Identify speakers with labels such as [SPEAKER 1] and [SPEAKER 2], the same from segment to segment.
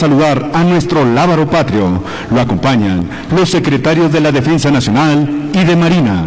[SPEAKER 1] saludar a nuestro lábaro patrio. Lo acompañan los secretarios de la Defensa Nacional y de Marina.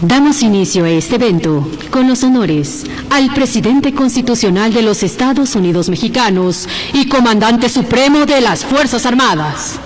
[SPEAKER 2] Damos inicio a este evento con los honores al presidente constitucional de los Estados Unidos mexicanos y comandante supremo de las Fuerzas Armadas.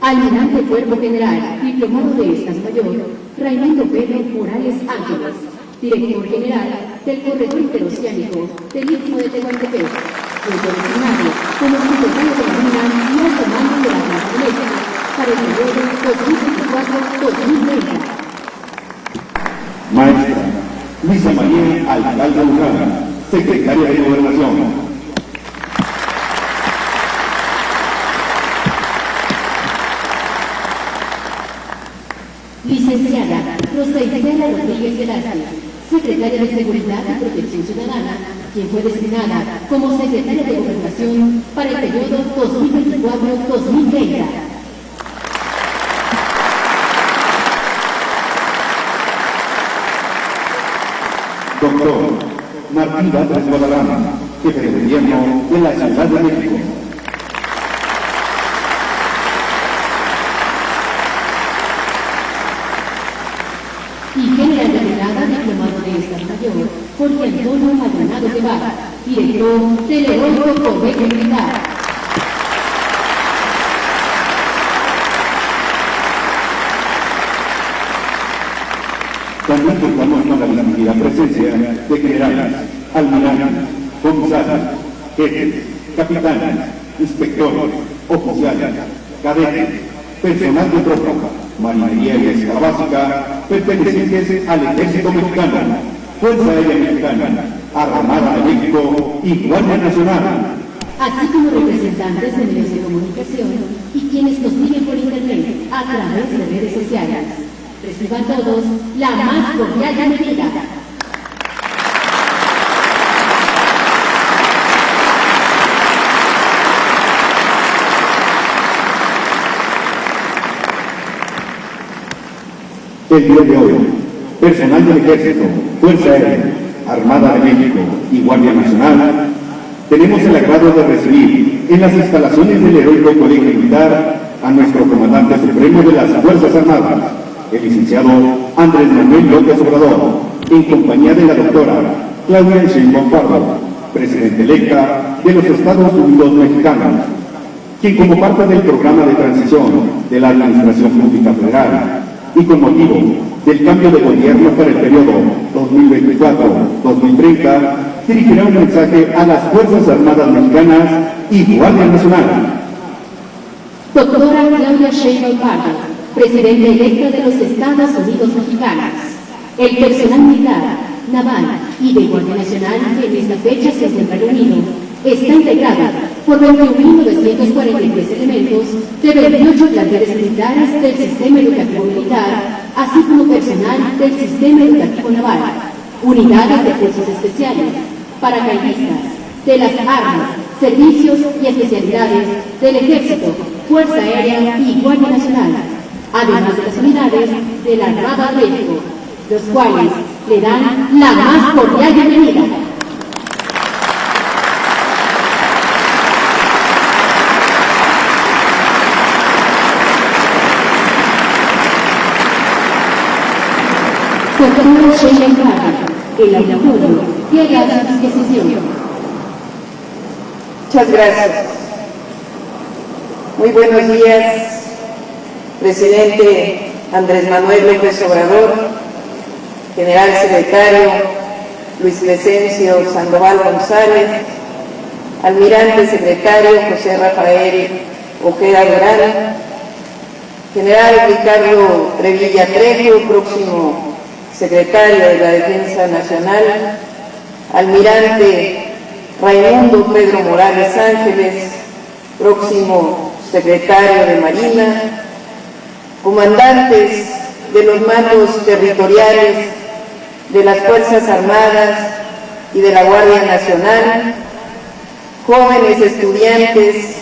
[SPEAKER 3] Almirante Cuerpo General, diplomado de Estado Mayor, Raimundo Pedro Morales Ángeles, Director General del Corredor Interoceánico del Istmo de Tehuantepec, fue designado como secretario de la Marina y alto mando de la Fuerza Eléctrica para el periodo 2024-2030.
[SPEAKER 1] Maestra Luisa María Alcalde Luján, secretaria de Gobernación.
[SPEAKER 3] Licenciada Rosa Isela Rodríguez Velázquez, Secretaria de Seguridad y Protección Ciudadana, quien fue designada como Secretaria de Gobernación para el periodo 2024-2030.
[SPEAKER 1] Doctor Martín Batres Guadalajara, Jefe de Gobierno de la Ciudad de México.
[SPEAKER 3] Y General de Brigada, diplomado de Estado Mayor, Jorge Antonio Maldonado Guevara, Director del Heroico Colegio Militar.
[SPEAKER 1] También contamos con la distinguida presencia de generales, almirantes, comisarios, jefes, capitanes, inspectores, oficiales, cadetes, personal de tropa, marinería y escala básica, pertenecientes al Ejército Mexicano, Fuerza Aérea Mexicana, Armada de México y Guardia Nacional.
[SPEAKER 3] Así como representantes de medios de comunicación y quienes nos siguen por internet a través de redes sociales. Reciban todos la más cordial bienvenida.
[SPEAKER 1] El día de hoy, personal del Ejército, Fuerza Aérea, Armada de México y Guardia Nacional, tenemos el agrado de recibir en las instalaciones del Heroico Colegio Militar a nuestro Comandante Supremo de las Fuerzas Armadas, el licenciado Andrés Manuel López Obrador, en compañía de la doctora Claudia Sheinbaum Pardo, Presidenta electa de los Estados Unidos Mexicanos, quien como parte del programa de transición de la Administración Pública Federal y con motivo del cambio de gobierno para el periodo 2024-2030, dirigirá un mensaje a las Fuerzas Armadas Mexicanas y Guardia Nacional.
[SPEAKER 3] Doctora Claudia Sheinbaum Pardo, Presidenta electa de los Estados Unidos Mexicanos. El personal militar, naval y de Guardia Nacional que en esta fecha se encuentra reunido está integrado por 21.943 elementos de 28 planteles militares del Sistema Educativo Militar, así como personal del Sistema Educativo Naval, unidades de fuerzas especiales, paracaidistas, de las armas, servicios y especialidades del Ejército, Fuerza Aérea y Guardia Nacional, además de las unidades de la Armada de México, los cuales le dan la más cordial bienvenida. Doctora Sheinbaum Pardo, el auditorio llega a su disposición.
[SPEAKER 4] Muchas gracias. Muy buenos días, presidente Andrés Manuel López Obrador, general secretario Luis Crescencio Sandoval González, almirante secretario José Rafael Ojeda Durán, general Ricardo Trevilla Trejo, próximo secretario de la Defensa Nacional, almirante Raimundo Pedro Morales Ángeles, próximo secretario de Marina, comandantes de los mandos territoriales de las Fuerzas Armadas y de la Guardia Nacional, jóvenes estudiantes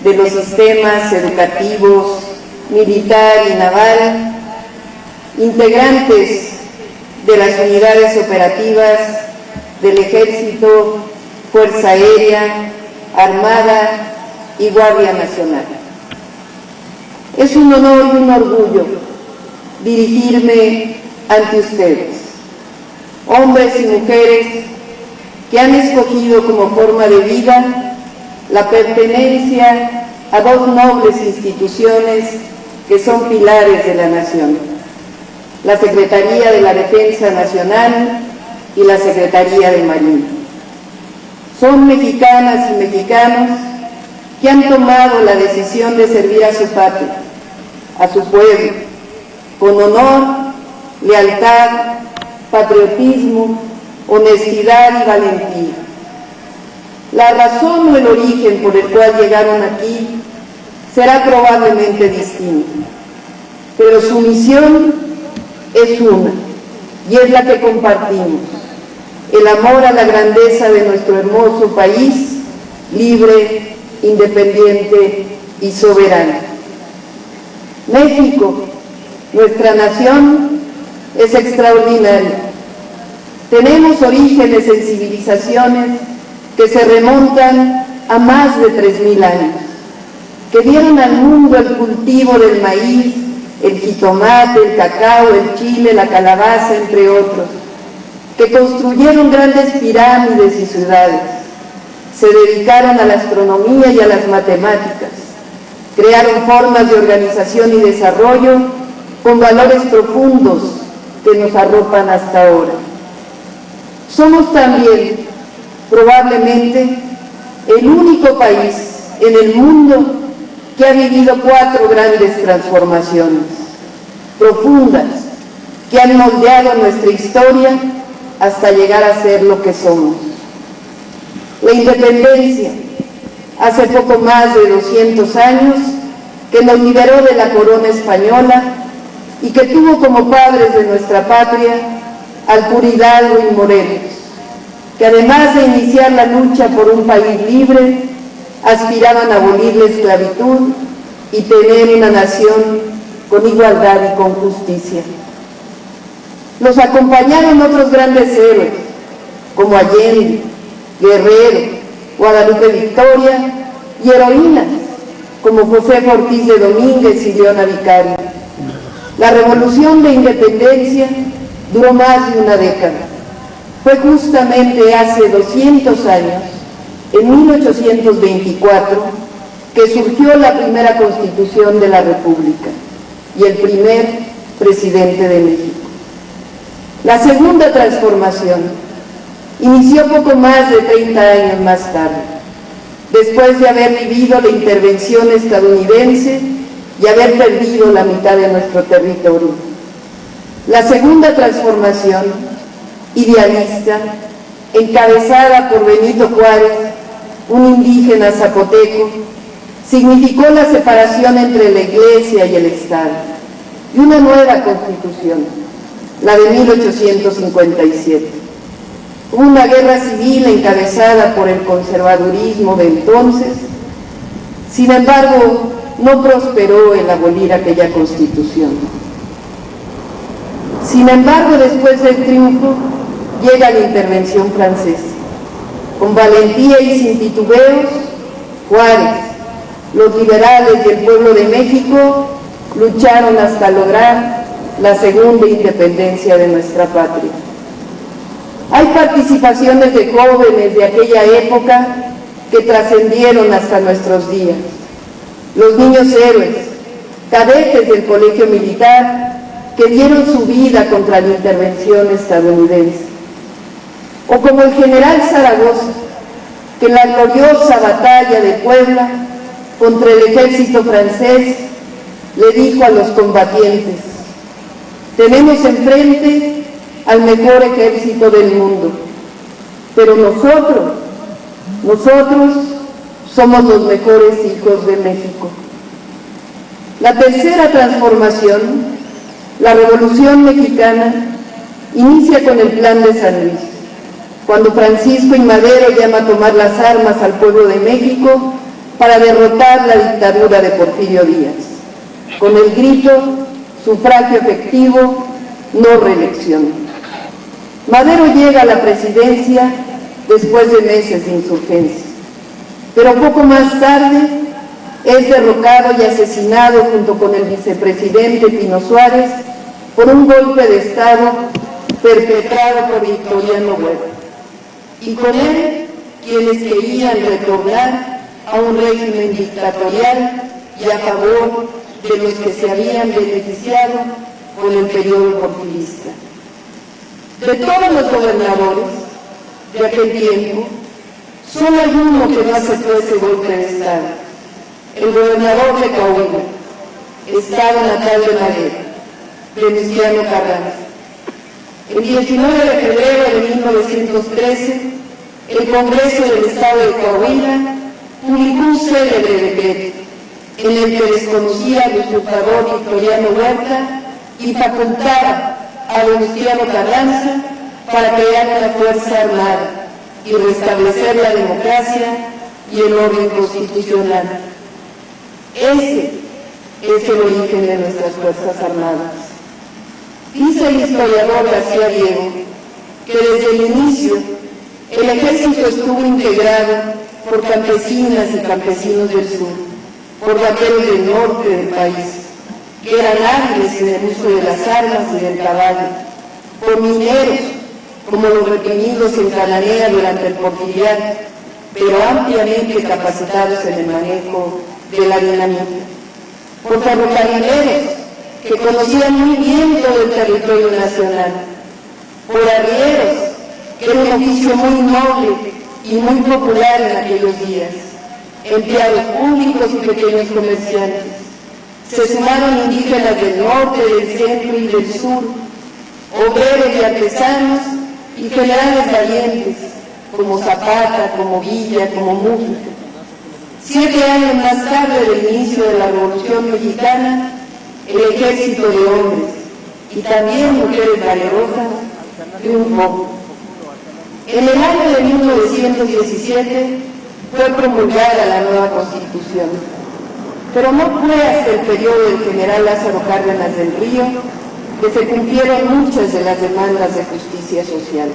[SPEAKER 4] de los sistemas educativos militar y naval, integrantes de las unidades operativas del Ejército, Fuerza Aérea, Armada y Guardia Nacional. Es un honor y un orgullo dirigirme ante ustedes, hombres y mujeres que han escogido como forma de vida la pertenencia a dos nobles instituciones que son pilares de la nación: la Secretaría de la Defensa Nacional y la Secretaría de Marina. Son mexicanas y mexicanos que han tomado la decisión de servir a su patria, a su pueblo, con honor, lealtad, patriotismo, honestidad y valentía. La razón o el origen por el cual llegaron aquí será probablemente distinto, pero su misión es una, y es la que compartimos: el amor a la grandeza de nuestro hermoso país, libre, independiente y soberano. México, nuestra nación, es extraordinaria. Tenemos orígenes en civilizaciones que se remontan a más de 3000 años, que dieron al mundo el cultivo del maíz, el jitomate, el cacao, el chile, la calabaza, entre otros, que construyeron grandes pirámides y ciudades, se dedicaron a la astronomía y a las matemáticas, crearon formas de organización y desarrollo con valores profundos que nos arropan hasta ahora. Somos también, probablemente, el único país en el mundo que ha vivido 4 grandes transformaciones profundas que han moldeado nuestra historia hasta llegar a ser lo que somos. La independencia, hace poco más de 200 años, que nos liberó de la corona española y que tuvo como padres de nuestra patria al cura Hidalgo y Morelos, que además de iniciar la lucha por un país libre, aspiraban a abolir la esclavitud y tener una nación con igualdad y con justicia. Nos acompañaron otros grandes héroes, como Allende, Guerrero, Guadalupe Victoria, y heroínas, como Josefa Ortiz de Domínguez y Leona Vicario. La Revolución de Independencia duró más de una década. Fue justamente hace 200 años, en 1824, que surgió la primera Constitución de la República y el primer presidente de México. La segunda transformación inició poco más de 30 años más tarde, después de haber vivido la intervención estadounidense y haber perdido la mitad de nuestro territorio. La segunda transformación, idealista, encabezada por Benito Juárez, un indígena zapoteco, significó la separación entre la Iglesia y el Estado y una nueva Constitución, la de 1857. Una guerra civil encabezada por el conservadurismo de entonces. Sin embargo, no prosperó el abolir aquella Constitución. Sin embargo, después del triunfo, llega la intervención francesa. Con valentía y sin titubeos, Juárez, los liberales y el pueblo de México lucharon hasta lograr la segunda independencia de nuestra patria. Hay participaciones de jóvenes de aquella época que trascendieron hasta nuestros días. Los niños héroes, cadetes del colegio militar que dieron su vida contra la intervención estadounidense. O como el general Zaragoza, que en la gloriosa batalla de Puebla contra el ejército francés le dijo a los combatientes: tenemos enfrente al mejor ejército del mundo, pero nosotros somos los mejores hijos de México. La tercera transformación, la Revolución Mexicana, inicia con el Plan de San Luis, cuando Francisco I. Madero llama a tomar las armas al pueblo de México para derrotar la dictadura de Porfirio Díaz, con el grito: sufragio efectivo, no reelección. Madero llega a la presidencia después de meses de insurgencia, pero poco más tarde es derrocado y asesinado junto con el vicepresidente Pino Suárez por un golpe de Estado perpetrado por Victoriano Huerta, y con él quienes querían retornar a un régimen dictatorial y a favor de los que se habían beneficiado con el periodo porfirista. De todos los gobernadores de aquel tiempo, solo hay uno que no aceptó ese golpe de Estado: el gobernador de Coahuila, estado natal de Madero, Venustiano Carranza. El 19 de febrero de 1913, el Congreso del Estado de Coahuila publicó un célebre decreto en el que desconocía al usurpador Victoriano Huerta y facultaba a Venustiano Carranza para crear una fuerza armada y restablecer la democracia y el orden constitucional. Ese es el origen de nuestras Fuerzas Armadas. Dice el historiador García Diego que desde el inicio el ejército estuvo integrado por campesinas y campesinos del sur, por vaqueros del norte del país, que eran hábiles en el uso de las armas y del caballo, por mineros, como los reprimidos en Cananea durante el Porfiriato, pero ampliamente capacitados en el manejo de la dinamita, por ferrocarrileros, que conocían muy bien todo el territorio nacional, por arrieros, que era un oficio muy noble y muy popular en aquellos días, empleados públicos y pequeños comerciantes. Se sumaron indígenas del norte, del centro y del sur, obreros y artesanos y generales valientes, como Zapata, como Villa, como Mújica. 7 años más tarde del inicio de la Revolución Mexicana, el ejército de hombres y también mujeres valerosas triunfó. En el año de 1917 fue promulgada la nueva Constitución, pero no fue hasta el periodo del general Lázaro Cárdenas del Río que se cumplieron muchas de las demandas de justicia social.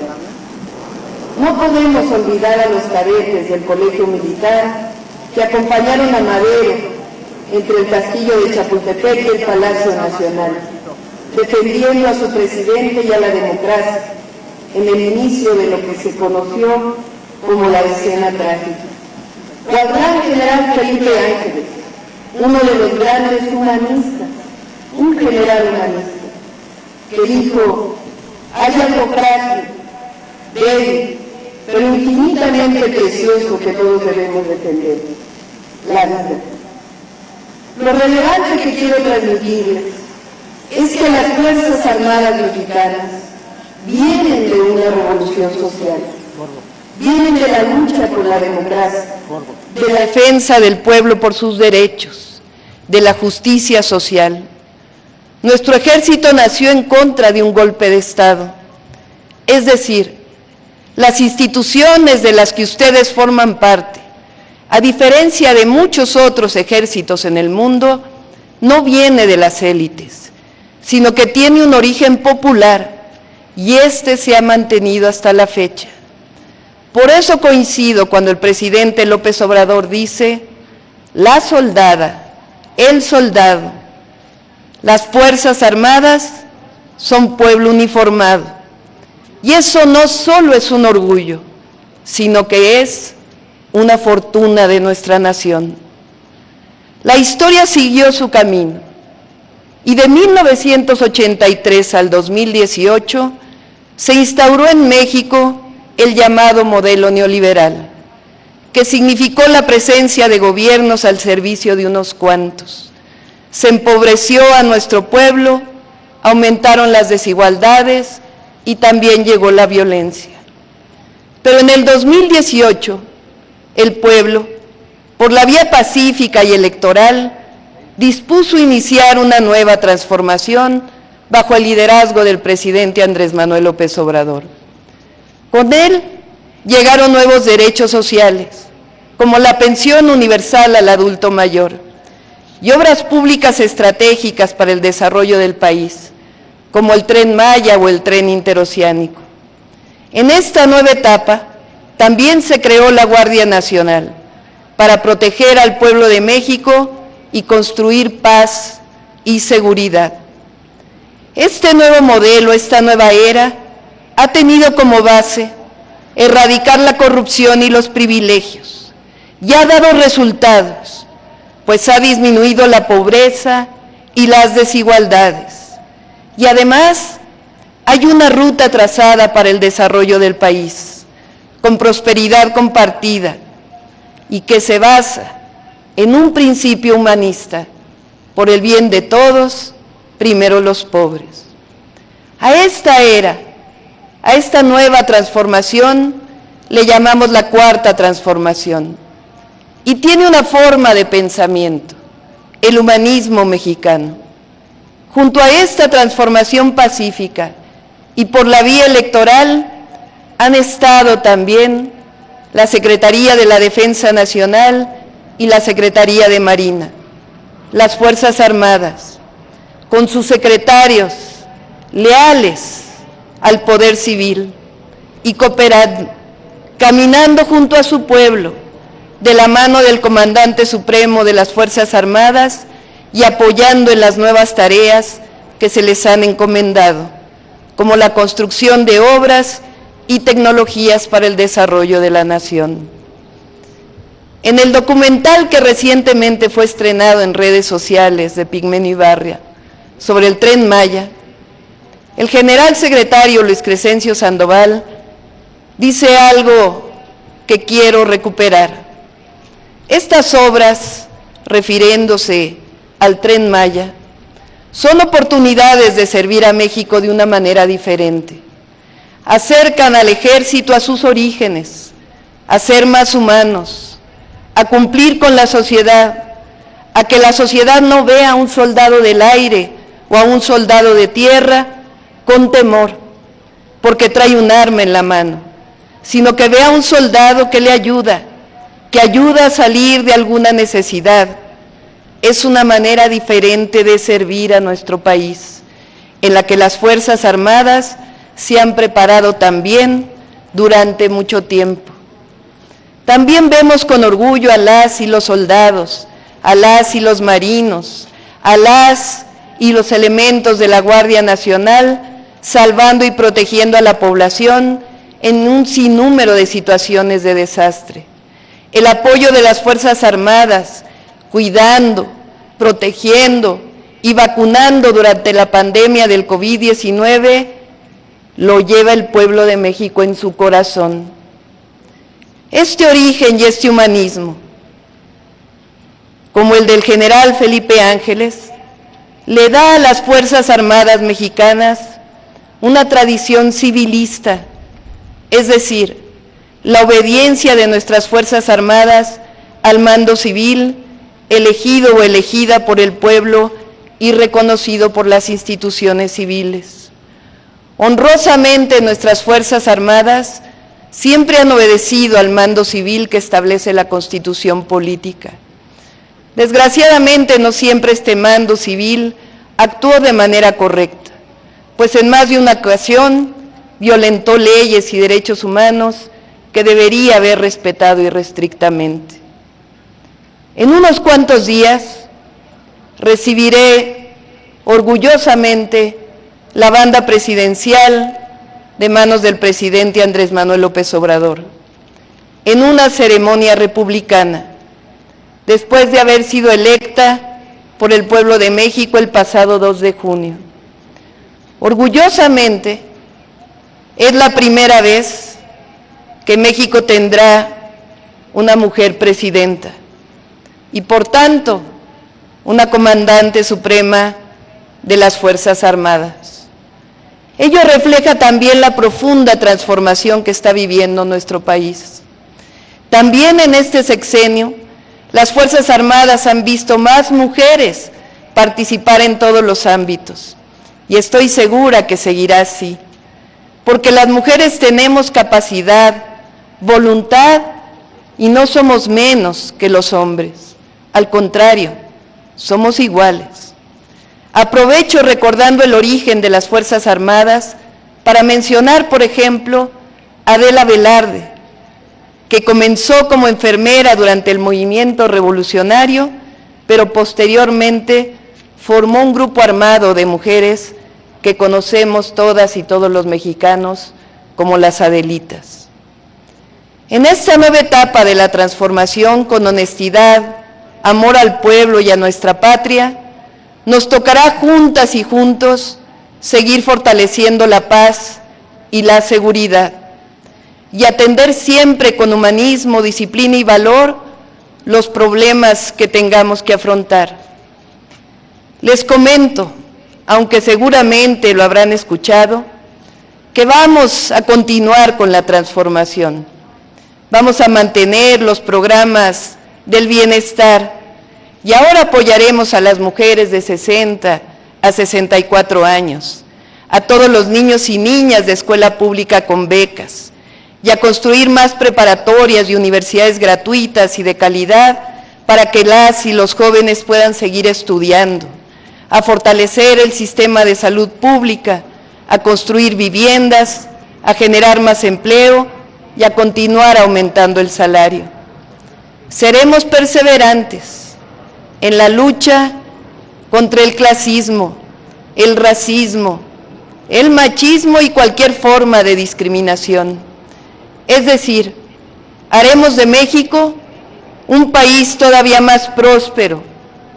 [SPEAKER 4] No podemos olvidar a los cadetes del Colegio Militar que acompañaron a Madero entre el castillo de Chapultepec y el Palacio Nacional, defendiendo a su presidente y a la democracia en el inicio de lo que se conoció como la escena trágica. O al gran general Felipe Ángeles, uno de los grandes humanistas, un general humanista, que dijo: hay algo frágil, débil, pero infinitamente precioso que todos debemos defender: la vida. Lo relevante que quiero transmitirles es que las Fuerzas Armadas mexicanas vienen de una revolución social, vienen de la lucha por la democracia, de la defensa del pueblo por sus derechos, de la justicia social. Nuestro ejército nació en contra de un golpe de Estado, es decir, las instituciones de las que ustedes forman parte, a diferencia de muchos otros ejércitos en el mundo, no viene de las élites, sino que tiene un origen popular y este se ha mantenido hasta la fecha. Por eso coincido cuando el presidente López Obrador dice: la soldada, el soldado, las Fuerzas Armadas son pueblo uniformado. Y eso no solo es un orgullo, sino que es una fortuna de nuestra nación. La historia siguió su camino y de 1983 al 2018 se instauró en México el llamado modelo neoliberal, que significó la presencia de gobiernos al servicio de unos cuantos. Se empobreció a nuestro pueblo, aumentaron las desigualdades y también llegó la violencia. Pero en el 2018, el pueblo, por la vía pacífica y electoral, dispuso iniciar una nueva transformación bajo el liderazgo del presidente Andrés Manuel López Obrador. Con él llegaron nuevos derechos sociales, como la pensión universal al adulto mayor, y obras públicas estratégicas para el desarrollo del país, como el Tren Maya o el Tren Interoceánico. En esta nueva etapa también se creó la Guardia Nacional para proteger al pueblo de México y construir paz y seguridad. Este nuevo modelo, esta nueva era, ha tenido como base erradicar la corrupción y los privilegios, y ha dado resultados, pues ha disminuido la pobreza y las desigualdades. Y además, hay una ruta trazada para el desarrollo del país, con prosperidad compartida, y que se basa en un principio humanista: por el bien de todos, primero los pobres. A esta era, a esta nueva transformación, le llamamos la cuarta transformación, y tiene una forma de pensamiento el humanismo mexicano. Junto a esta transformación pacífica y por la vía electoral han estado también la Secretaría de la Defensa Nacional y la Secretaría de Marina, las Fuerzas Armadas, con sus secretarios leales al poder civil y cooperando, caminando junto a su pueblo, de la mano del Comandante Supremo de las Fuerzas Armadas y apoyando en las nuevas tareas que se les han encomendado, como la construcción de obras y tecnologías para el desarrollo de la nación. En el documental que recientemente fue estrenado en redes sociales de Pigmenio Ibarra sobre el Tren Maya, el general secretario Luis Crescencio Sandoval dice algo que quiero recuperar. Estas obras, refiriéndose al Tren Maya, son oportunidades de servir a México de una manera diferente. Acercan al ejército a sus orígenes, a ser más humanos, a cumplir con la sociedad, a que la sociedad no vea a un soldado del aire o a un soldado de tierra con temor, porque trae un arma en la mano, sino que vea a un soldado que le ayuda, que ayuda a salir de alguna necesidad. Es una manera diferente de servir a nuestro país, en la que las Fuerzas Armadas se han preparado también durante mucho tiempo. También vemos con orgullo a las y los soldados, a las y los marinos, a las y los elementos de la Guardia Nacional, salvando y protegiendo a la población en un sinnúmero de situaciones de desastre. El apoyo de las Fuerzas Armadas, cuidando, protegiendo y vacunando durante la pandemia del COVID-19, lo lleva el pueblo de México en su corazón. Este origen y este humanismo, como el del general Felipe Ángeles, le da a las Fuerzas Armadas mexicanas una tradición civilista, es decir, la obediencia de nuestras Fuerzas Armadas al mando civil, elegido o elegida por el pueblo y reconocido por las instituciones civiles. Honrosamente nuestras Fuerzas Armadas siempre han obedecido al mando civil que establece la Constitución política. Desgraciadamente no siempre este mando civil actuó de manera correcta, pues en más de una ocasión violentó leyes y derechos humanos que debería haber respetado irrestrictamente. En unos cuantos días recibiré orgullosamente la banda presidencial de manos del presidente Andrés Manuel López Obrador, en una ceremonia republicana, después de haber sido electa por el pueblo de México el pasado 2 de junio. Orgullosamente, es la primera vez que México tendrá una mujer presidenta y, por tanto, una comandante suprema de las Fuerzas Armadas. Ello refleja también la profunda transformación que está viviendo nuestro país. También en este sexenio, las Fuerzas Armadas han visto más mujeres participar en todos los ámbitos, y estoy segura que seguirá así, porque las mujeres tenemos capacidad, voluntad, y no somos menos que los hombres. Al contrario, somos iguales. Aprovecho recordando el origen de las Fuerzas Armadas para mencionar, por ejemplo, a Adela Velarde, que comenzó como enfermera durante el movimiento revolucionario, pero posteriormente formó un grupo armado de mujeres que conocemos todas y todos los mexicanos como las Adelitas. En esta nueva etapa de la transformación, con honestidad, amor al pueblo y a nuestra patria, nos tocará juntas y juntos seguir fortaleciendo la paz y la seguridad y atender siempre con humanismo, disciplina y valor los problemas que tengamos que afrontar. Les comento, aunque seguramente lo habrán escuchado, que vamos a continuar con la transformación. Vamos a mantener los programas del bienestar Y ahora apoyaremos a las mujeres de 60 a 64 años, a todos los niños y niñas de escuela pública con becas, y a construir más preparatorias y universidades gratuitas y de calidad para que las y los jóvenes puedan seguir estudiando, a fortalecer el sistema de salud pública, a construir viviendas, a generar más empleo y a continuar aumentando el salario. Seremos perseverantes en la lucha contra el clasismo, el racismo, el machismo y cualquier forma de discriminación. Es decir, haremos de México un país todavía más próspero,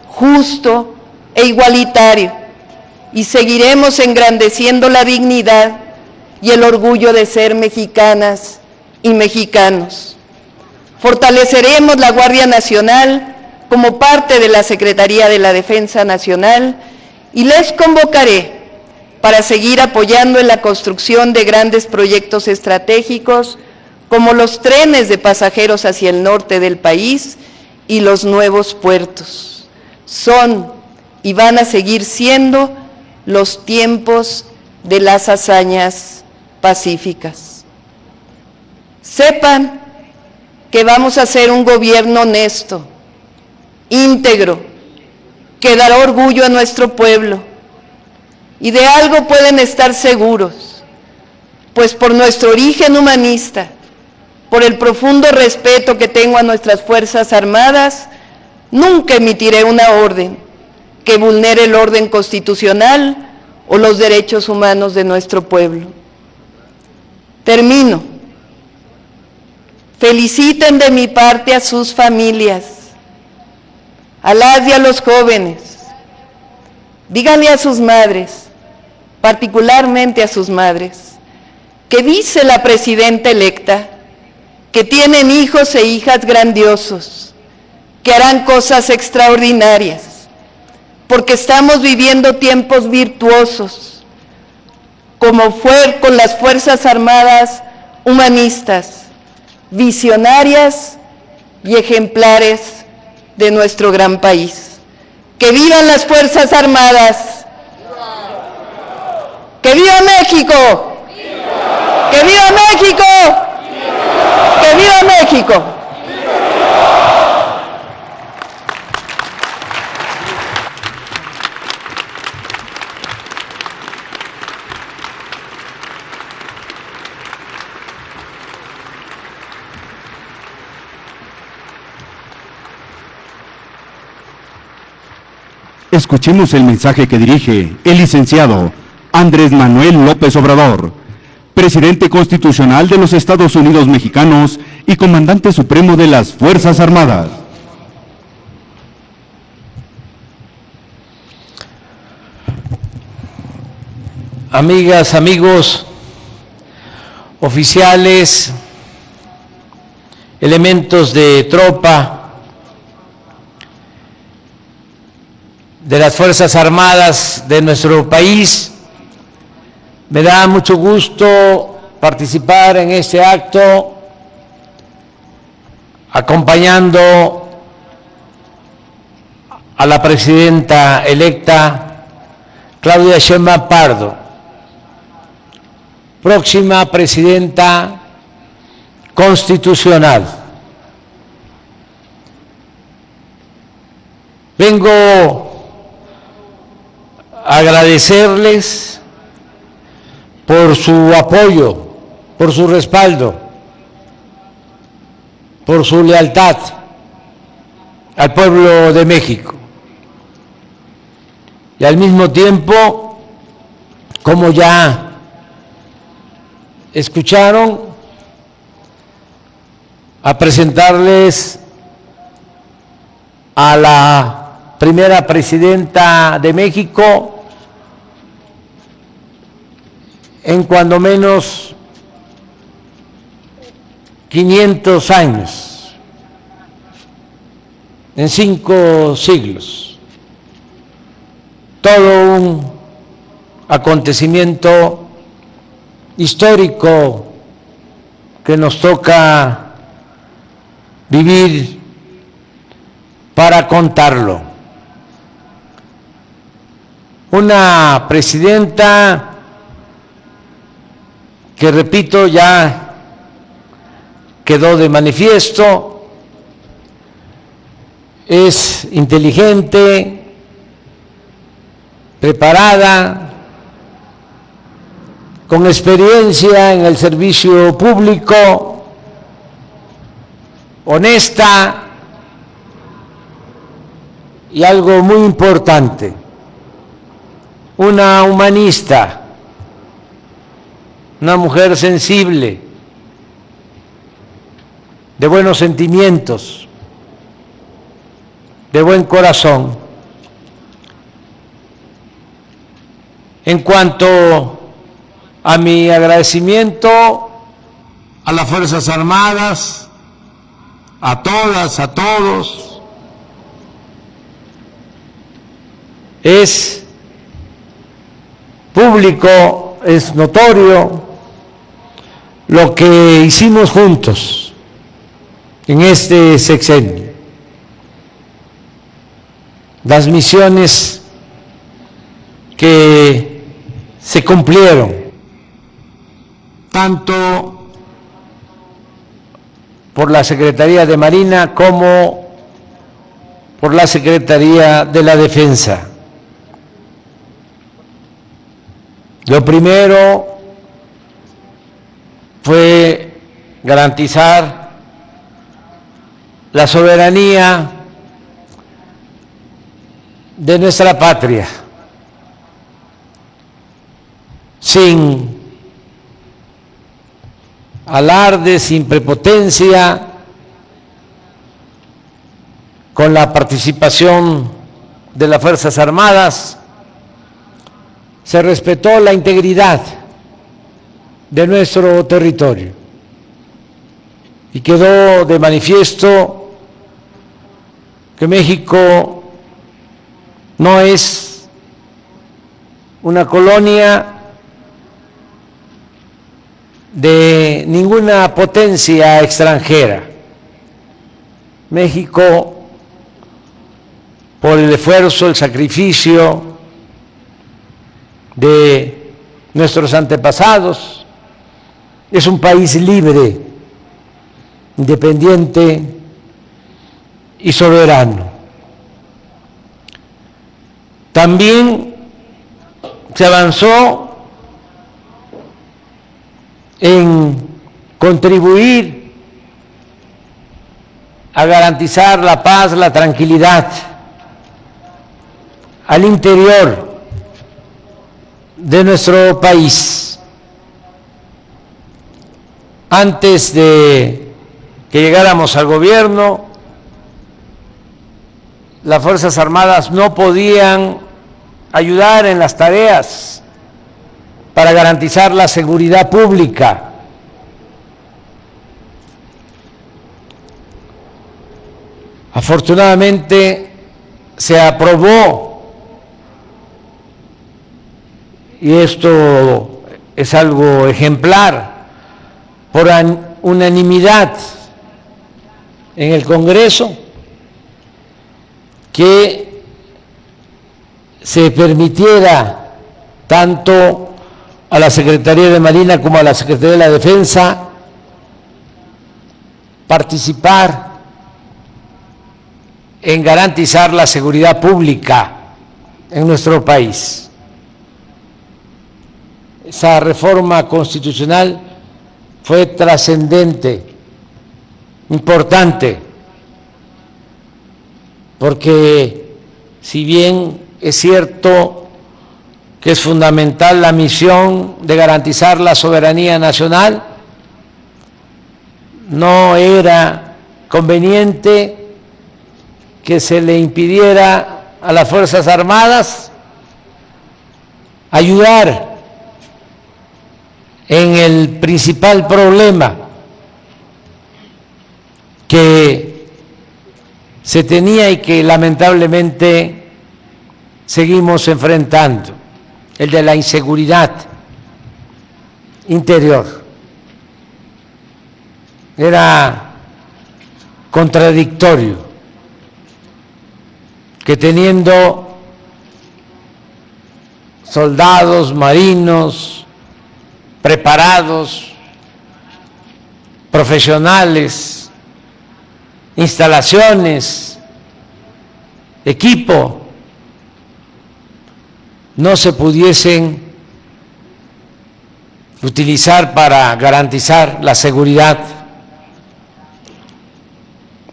[SPEAKER 4] justo e igualitario, y seguiremos engrandeciendo la dignidad y el orgullo de ser mexicanas y mexicanos. Fortaleceremos la Guardia Nacional como parte de la Secretaría de la Defensa Nacional y les convocaré para seguir apoyando en la construcción de grandes proyectos estratégicos como los trenes de pasajeros hacia el norte del país y los nuevos puertos. Son y van a seguir siendo los tiempos de las hazañas pacíficas. Sepan que vamos a hacer un gobierno honesto, íntegro, que dará orgullo a nuestro pueblo. Y de algo pueden estar seguros, pues por nuestro origen humanista, por el profundo respeto que tengo a nuestras Fuerzas Armadas, nunca emitiré una orden que vulnere el orden constitucional o los derechos humanos de nuestro pueblo. Termino. Feliciten de mi parte a sus familias, a las y a los jóvenes. Díganle a sus madres, particularmente a sus madres, que dice la presidenta electa que tienen hijos e hijas grandiosos, que harán cosas extraordinarias, porque estamos viviendo tiempos virtuosos, como fue con las Fuerzas Armadas humanistas, visionarias y ejemplares de nuestro gran país. ¡Que vivan las Fuerzas Armadas! ¡Que viva México! ¡Que viva México! ¡Que viva México!
[SPEAKER 1] Escuchemos el mensaje que dirige el licenciado Andrés Manuel López Obrador, presidente constitucional de los Estados Unidos mexicanos y comandante supremo de las Fuerzas Armadas.
[SPEAKER 5] Amigas, amigos, oficiales, elementos de tropa de las Fuerzas Armadas de nuestro país, me da mucho gusto participar en este acto acompañando a la presidenta electa Claudia Sheinbaum Pardo, próxima presidenta constitucional. Vengo a agradecerles por su apoyo, por su respaldo, por su lealtad al pueblo de México. Y al mismo tiempo, como ya escucharon, a presentarles a la primera presidenta de México en cuando menos 500 años, en 5 siglos. Todo un acontecimiento histórico que nos toca vivir para contarlo. Una presidenta que, repito, ya quedó de manifiesto, es inteligente, preparada, con experiencia en el servicio público, honesta y algo muy importante, una humanista, una mujer sensible, de buenos sentimientos, de buen corazón. En cuanto a mi agradecimiento a las Fuerzas Armadas, a todas, a todos, es público, es notorio lo que hicimos juntos en este sexenio, las misiones que se cumplieron, tanto por la Secretaría de Marina como por la Secretaría de la Defensa. Lo primero fue garantizar la soberanía de nuestra patria, sin alarde, sin prepotencia, con la participación de las Fuerzas Armadas. Se respetó la integridad de nuestro territorio y quedó de manifiesto que México no es una colonia de ninguna potencia extranjera. México, por el esfuerzo, el sacrificio de nuestros antepasados, es un país libre, independiente y soberano. También se avanzó en contribuir a garantizar la paz, la tranquilidad al interior de nuestro país. Antes de que llegáramos al gobierno, las Fuerzas Armadas no podían ayudar en las tareas para garantizar la seguridad pública. Afortunadamente se aprobó, y esto es algo ejemplar, por unanimidad en el Congreso, que se permitiera tanto a la Secretaría de Marina como a la Secretaría de la Defensa participar en garantizar la seguridad pública en nuestro país. Esa reforma constitucional fue trascendente, importante, porque si bien es cierto que es fundamental la misión de garantizar la soberanía nacional, no era conveniente que se le impidiera a las Fuerzas Armadas ayudar en el principal problema que se tenía y que lamentablemente seguimos enfrentando, el de la inseguridad interior. Era contradictorio que teniendo soldados, marinos preparados, profesionales, instalaciones, equipo, no se pudiesen utilizar para garantizar la seguridad,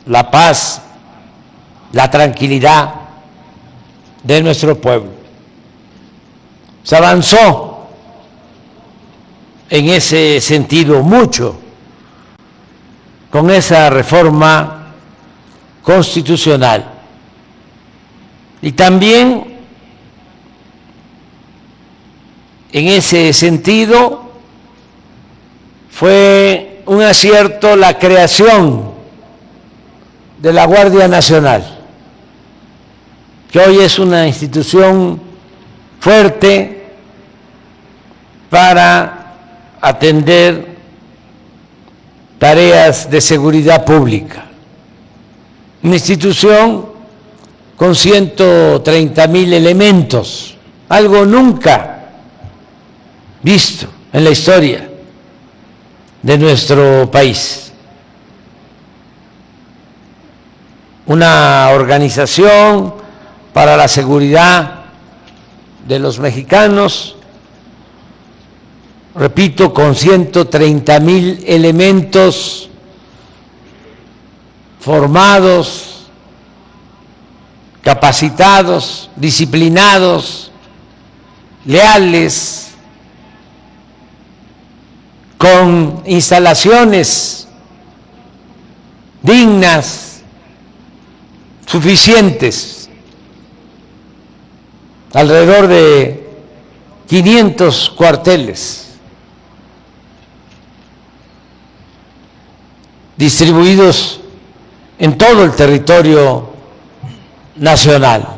[SPEAKER 5] la paz, la tranquilidad de nuestro pueblo. Se avanzó en ese sentido mucho con esa reforma constitucional. Y también en ese sentido fue un acierto la creación de la Guardia Nacional, que hoy es una institución fuerte para atender tareas de seguridad pública. Una institución con 130,000 elementos, algo nunca visto en la historia de nuestro país. Una organización para la seguridad de los mexicanos, repito, con 130,000 elementos formados, capacitados, disciplinados, leales, con instalaciones dignas, suficientes, alrededor de 500 cuarteles distribuidos en todo el territorio nacional.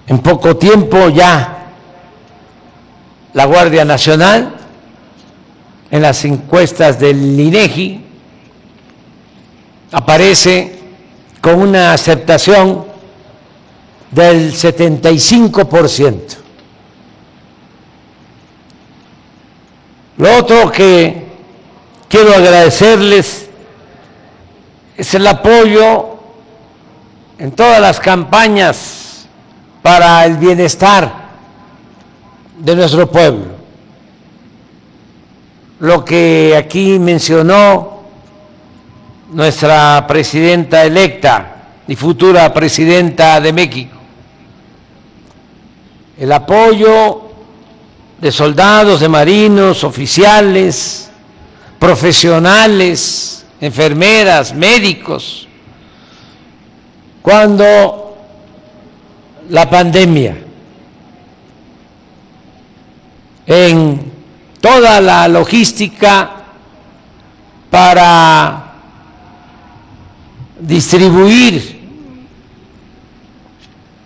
[SPEAKER 5] En poco tiempo ya la Guardia Nacional, en las encuestas del INEGI, aparece con una aceptación del 75%. Lo otro que quiero agradecerles es el apoyo en todas las campañas para el bienestar de nuestro pueblo. Lo que aquí mencionó nuestra presidenta electa y futura presidenta de México, el apoyo de soldados, de marinos, oficiales, profesionales, enfermeras, médicos, cuando la pandemia, en toda la logística para distribuir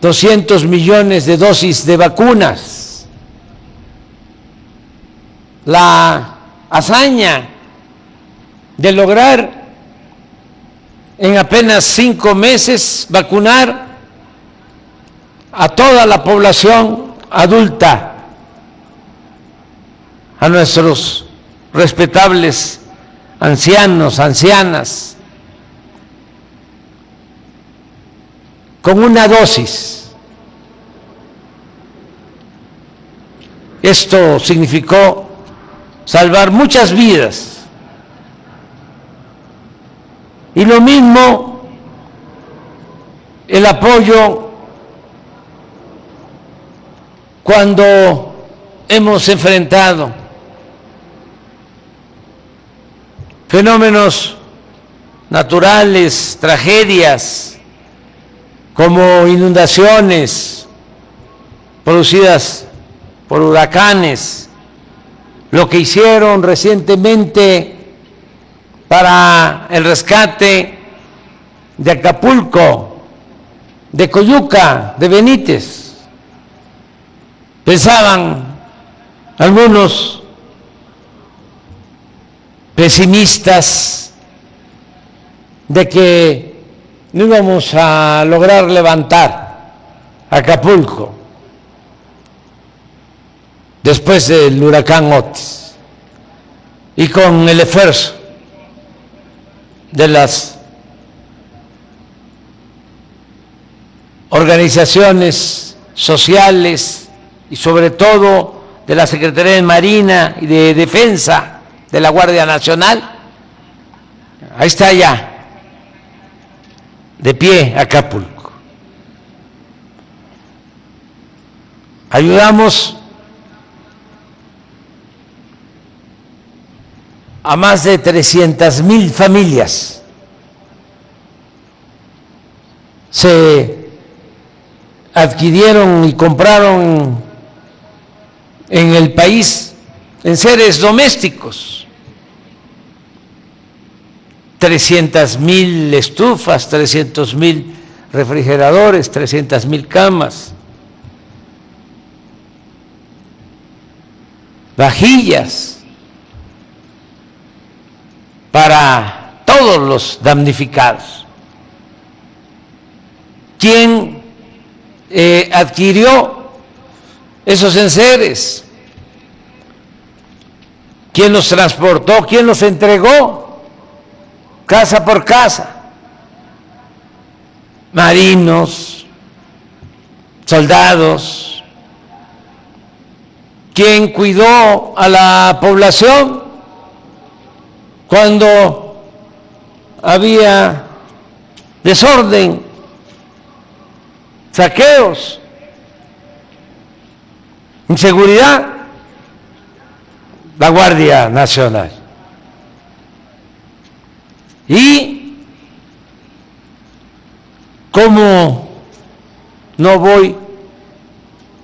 [SPEAKER 5] 200 millones de dosis de vacunas, la hazaña de lograr en apenas 5 meses vacunar a toda la población adulta, a nuestros respetables ancianos, ancianas, con una dosis. Esto significó salvar muchas vidas. Y lo mismo el apoyo cuando hemos enfrentado fenómenos naturales, tragedias como inundaciones producidas por huracanes, lo que hicieron recientemente para el rescate de Acapulco, de Coyuca, de Benítez. Pensaban algunos pesimistas de que no íbamos a lograr levantar Acapulco después del huracán Otis, y con el esfuerzo de las organizaciones sociales y sobre todo de la Secretaría de Marina y de Defensa de la Guardia Nacional, ahí está ya de pie Acapulco. Ayudamos a más de 300,000 familias. Se adquirieron y compraron en el país enseres domésticos, 300,000 estufas, 300,000 refrigeradores, 300,000 camas, vajillas para todos los damnificados. ¿Quién adquirió esos enseres? ¿Quién los transportó? ¿Quién los entregó? Casa por casa. Marinos, soldados. ¿Quién cuidó a la población cuando había desorden, saqueos, inseguridad? La Guardia Nacional. Y ¿cómo no voy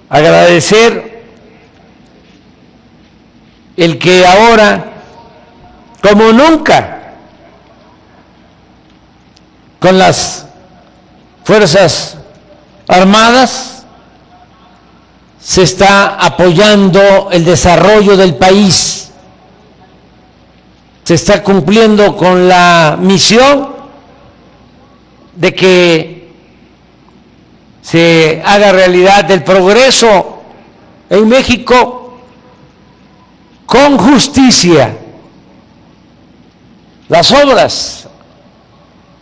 [SPEAKER 5] a agradecer el que ahora, como nunca, con las Fuerzas Armadas se está apoyando el desarrollo del país, se está cumpliendo con la misión de que se haga realidad el progreso en México con justicia? Las obras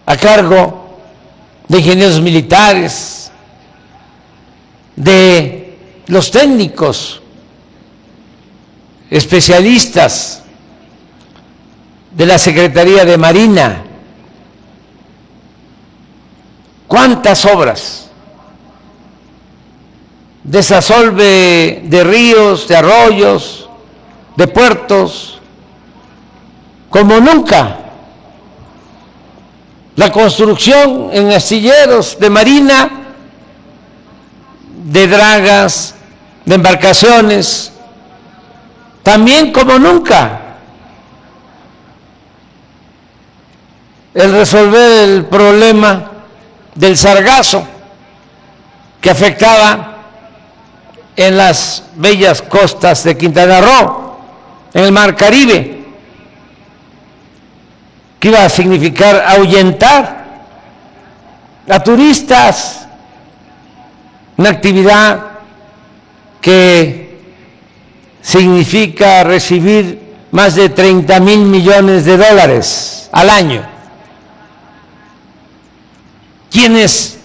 [SPEAKER 5] a cargo de ingenieros militares, de los técnicos, especialistas de la Secretaría de Marina. ¿Cuántas obras? Desasolve de ríos, de arroyos, de puertos, como nunca. La construcción en astilleros de Marina, de dragas, de embarcaciones, también como nunca. El resolver el problema del sargazo que afectaba en las bellas costas de Quintana Roo, en el Mar Caribe, que iba a significar ahuyentar a turistas, una actividad que significa recibir más de 30,000 millones de dólares al año. ¿Quiénes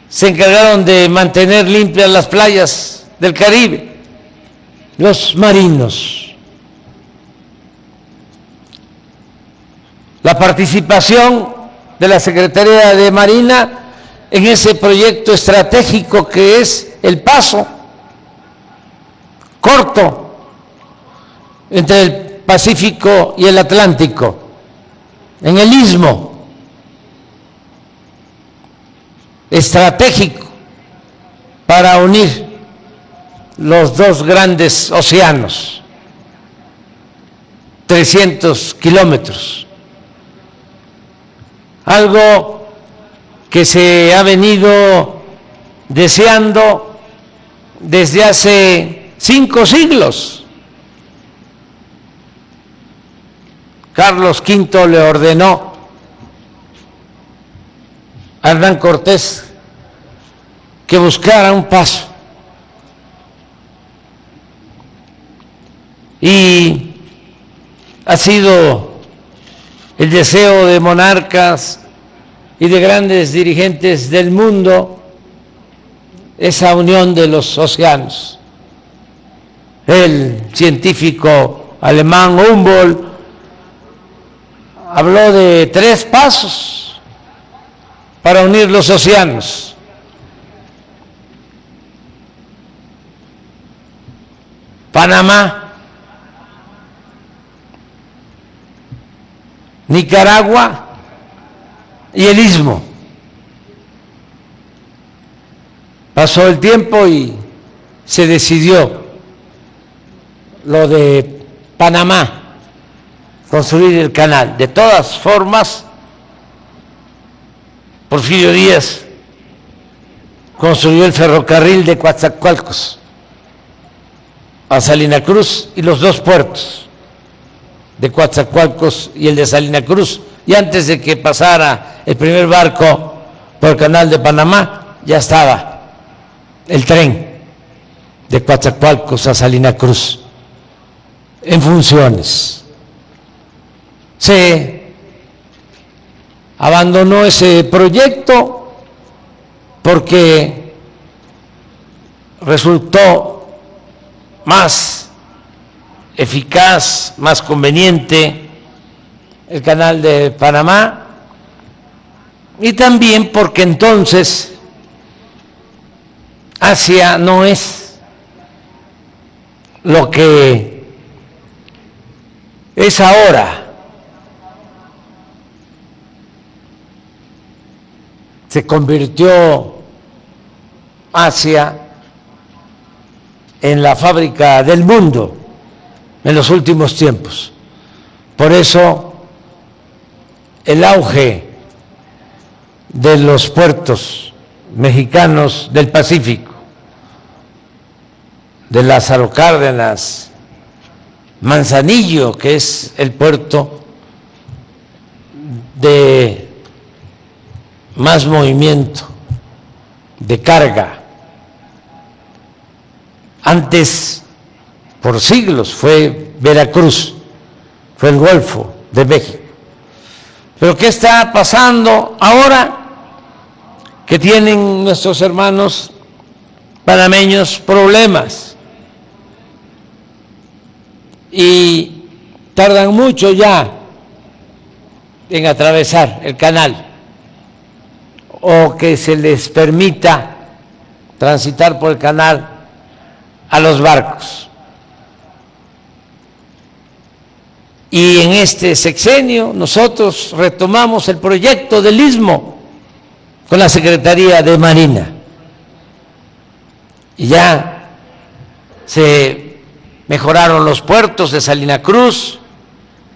[SPEAKER 5] se encargaron de mantener limpias las playas del Caribe? Los marinos. La participación de la Secretaría de Marina en ese proyecto estratégico que es el paso corto entre el Pacífico y el Atlántico, en el istmo estratégico para unir los dos grandes océanos, 300 kilómetros, algo que se ha venido deseando desde hace 5 siglos. Carlos V le ordenó a Hernán Cortés que buscara un paso. Y ha sido el deseo de monarcas y de grandes dirigentes del mundo esa unión de los océanos. El científico alemán Humboldt habló de 3 pasos para unir los océanos. Panamá, Nicaragua y el Istmo. Pasó el tiempo y se decidió lo de Panamá, construir el canal. De todas formas, Porfirio Díaz construyó el ferrocarril de Coatzacoalcos a Salina Cruz y los 2 puertos de Coatzacoalcos y el de Salina Cruz. Y antes de que pasara el primer barco por el canal de Panamá, ya estaba el tren de Coatzacoalcos a Salina Cruz en funciones. Se abandonó ese proyecto porque resultó más eficaz, más conveniente el canal de Panamá, y también porque entonces Asia no es lo que es ahora. Se convirtió Asia en la fábrica del mundo en los últimos tiempos. Por eso el auge de los puertos mexicanos del Pacífico, de Lázaro Cárdenas, Manzanillo, que es el puerto de más movimiento de carga. Antes, por siglos, fue Veracruz, fue el Golfo de México. Pero ¿qué está pasando ahora? Que tienen nuestros hermanos panameños problemas y tardan mucho ya en atravesar el canal o que se les permita transitar por el canal a los barcos. Y en este sexenio nosotros retomamos el proyecto del Istmo con la Secretaría de Marina. Y ya se mejoraron los puertos de Salina Cruz,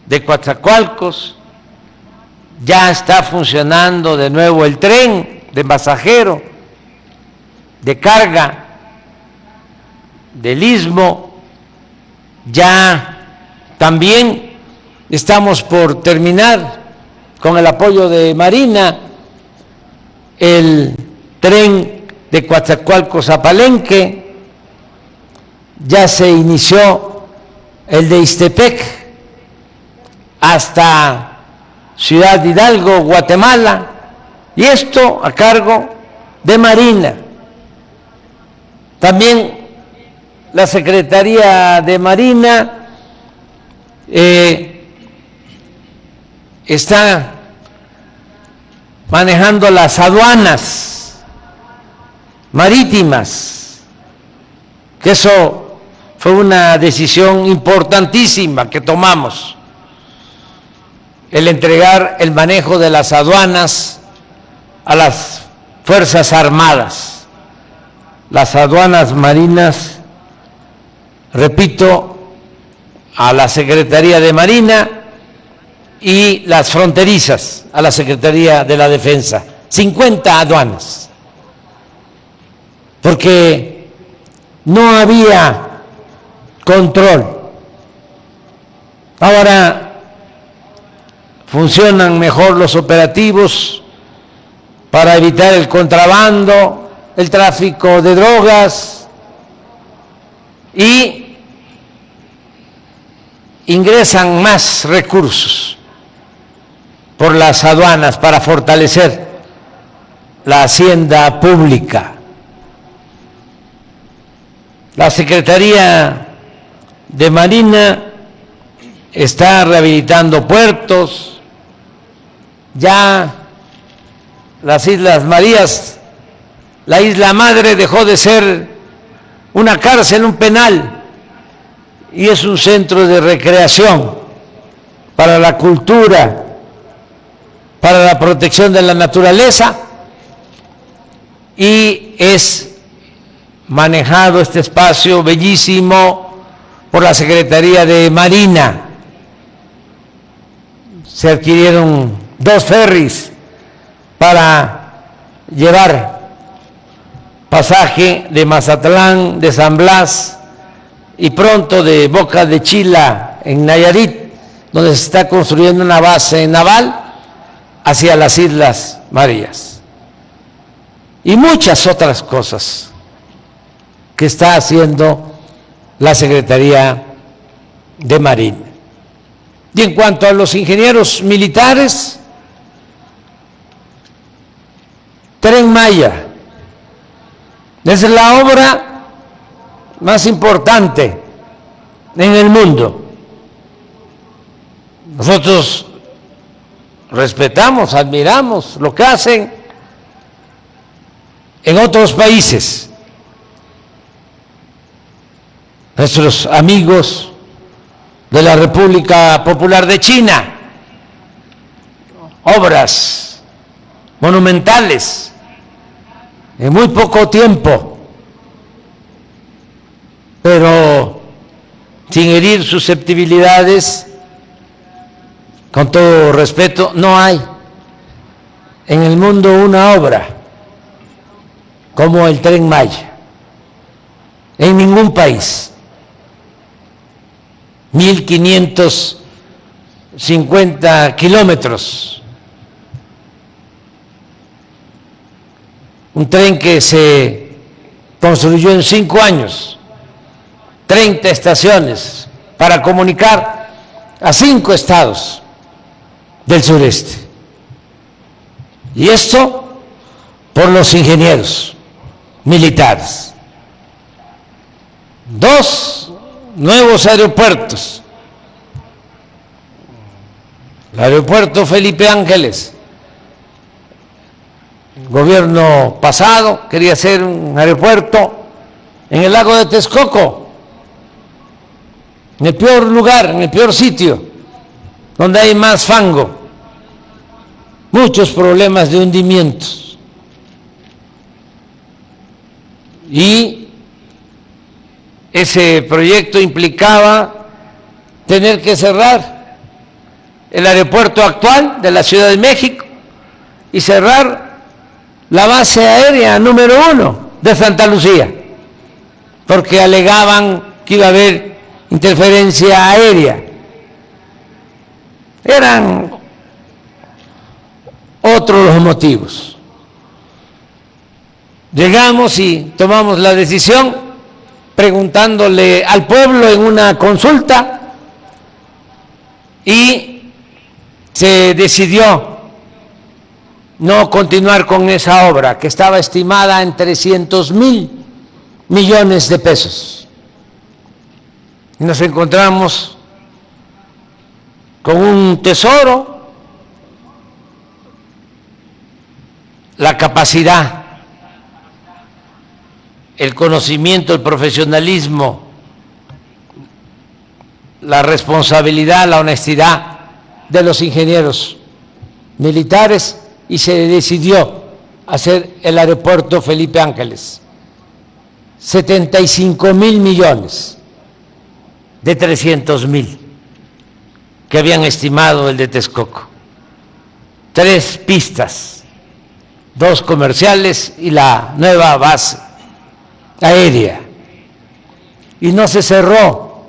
[SPEAKER 5] de Coatzacoalcos, ya está funcionando de nuevo el tren de pasajero, de carga del Istmo, ya también estamos por terminar con el apoyo de Marina el tren de Coatzacoalcos a Palenque, ya se inició el de Ixtepec hasta Ciudad Hidalgo, Guatemala, y esto a cargo de Marina. También la Secretaría de Marina está manejando las aduanas marítimas, que eso fue una decisión importantísima que tomamos, el entregar el manejo de las aduanas a las Fuerzas Armadas. Las aduanas marinas, repito, a la Secretaría de Marina, y las fronterizas a la Secretaría de la Defensa. 50 aduanas, porque no había control. Ahora funcionan mejor los operativos para evitar el contrabando, el tráfico de drogas, y ingresan más recursos por las aduanas para fortalecer la hacienda pública. La Secretaría de Marina está rehabilitando puertos. Ya las Islas Marías, la isla madre, dejó de ser una cárcel, un penal, y es un centro de recreación para la cultura, para la protección de la naturaleza, y es manejado este espacio bellísimo por la Secretaría de Marina. Se adquirieron 2 ferries para llevar pasaje de Mazatlán, de San Blas y pronto de Boca de Chila en Nayarit, donde se está construyendo una base naval, hacia las Islas Marías. Y muchas otras cosas que está haciendo la Secretaría de Marina. Y en cuanto a los ingenieros militares, Tren Maya es la obra más importante en el mundo. Nosotros respetamos, admiramos lo que hacen en otros países. Nuestros amigos de la República Popular de China, obras monumentales en muy poco tiempo, pero sin herir susceptibilidades, con todo respeto, no hay en el mundo una obra como el Tren Maya, en ningún país. 1.550 kilómetros, un tren que se construyó en 5 años, 30 estaciones para comunicar a 5 estados del sureste. Y esto por los ingenieros militares. 2 nuevos aeropuertos. El aeropuerto Felipe Ángeles, el gobierno pasado quería hacer un aeropuerto en el lago de Texcoco, en el peor lugar, en el peor sitio, donde hay más fango, muchos problemas de hundimientos. Y ese proyecto implicaba tener que cerrar el aeropuerto actual de la Ciudad de México y cerrar la base aérea número 1 de Santa Lucía, porque alegaban que iba a haber interferencia aérea. Eran otros los motivos. Llegamos y tomamos la decisión preguntándole al pueblo en una consulta, y se decidió no continuar con esa obra que estaba estimada en 300,000 millones de pesos. Y nos encontramos con un tesoro, la capacidad, el conocimiento, el profesionalismo, la responsabilidad, la honestidad de los ingenieros militares, y se decidió hacer el aeropuerto Felipe Ángeles. 75,000 millones de 300,000 que habían estimado el de Texcoco. 3 pistas, 2 comerciales y la nueva base aérea. Y no se cerró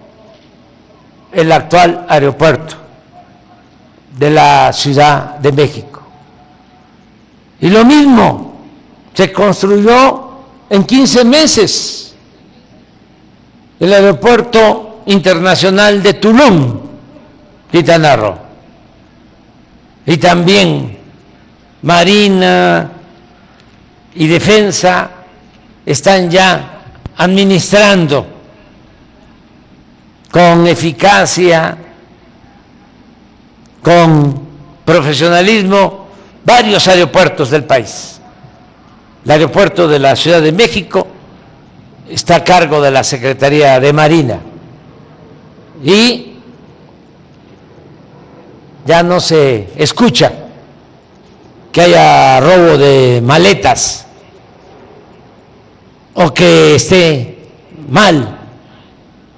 [SPEAKER 5] el actual aeropuerto de la Ciudad de México. Y lo mismo, se construyó en 15 meses el Aeropuerto Internacional de Tulum, Quintana Roo. Y también Marina y Defensa están ya administrando con eficacia, con profesionalismo, varios aeropuertos del país. El aeropuerto de la Ciudad de México está a cargo de la Secretaría de Marina y ya no se escucha que haya robo de maletas o que esté mal